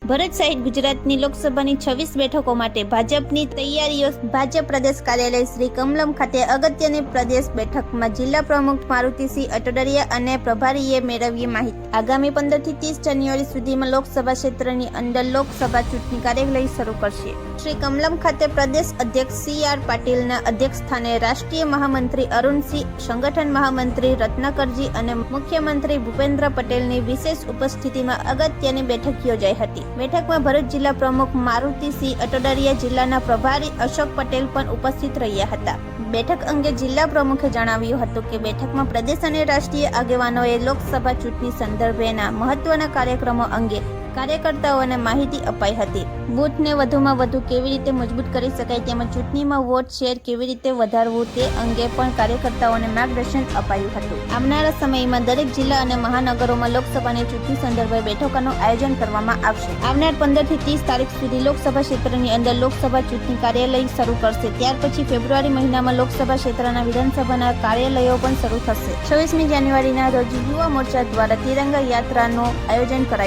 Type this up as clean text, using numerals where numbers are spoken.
ભરૂચ સહિત ગુજરાતની લોકસભાની 26 બેઠકો માટે ભાજપની તૈયારીઓ। ભાજપ પ્રદેશ કાર્યાલય શ્રી કમલમ ખાતે અગત્યની પ્રદેશ બેઠકમાં જિલ્લા પ્રમુખ મારુતિસિંહ અટોડિયા અને પ્રભારીએ મેળવી માહિતી। આગામી 15 થી 30 જાન્યુઆરી સુધીમાં લોકસભા ક્ષેત્રની અંદર લોકસભા ચૂંટણી કાર્યાલય શરૂ કરશે। શ્રી કમલમ ખાતે પ્રદેશ અધ્યક્ષ સી.આર. પાટીલના અધ્યક્ષસ્થાને રાષ્ટ્રીય મહામંત્રી અરુણસિંહ, સંગઠન મહામંત્રી રત્નાકરજી અને મુખ્યમંત્રી ભૂપેન્દ્ર પટેલની વિશેષ ઉપસ્થિતિમાં અગત્યની બેઠક યોજાઈ હતી। બેઠકમાં ભરૂચ જિલ્લા પ્રમુખ મારુતિસિંહ અટોડિયા, જિલ્લાના પ્રભારી અશોક પટેલ પણ ઉપસ્થિત રહ્યા હતા। બેઠક અંગે જિલ્લા પ્રમુખે જણાવ્યું હતું કે બેઠકમાં પ્રદેશ અને રાષ્ટ્રીય આગેવાનોએ લોકસભા ચૂંટણી સંદર્ભેના મહત્વના કાર્યક્રમો અંગે કાર્યકર્તાઓને માહિતી અપાઈ હતી। બૂથને વધુમાં વધુ કેવી રીતે મજબૂત કરી શકાય તેમજ ચૂંટણીમાં વોટ શેર કેવી રીતે વધારવું તે અંગે પણ કાર્યકર્તાઓને માર્ગદર્શન અપાયું હતું। આવનારા સમયમાં દરેક જિલ્લા અને મહાનગરોમાં લોકસભાની ચૂંટણી સંદર્ભે બેઠકોનું આયોજન કરવામાં આવશે। આવનાર 15 થી 30 તારીખ સુધી લોકસભા ક્ષેત્રની અંદર લોકસભા ચૂંટણી કાર્યાલય શરૂ કરશે। ત્યાર પછી ફેબ્રુઆરી મહિનામાં લોકસભા ક્ષેત્રના વિધાનસભાના કાર્યાલયો પણ શરૂ થશે। 26મી જાન્યુઆરીના રોજ યુવા મોરચા દ્વારા તિરંગા યાત્રાનું આયોજન કરાયું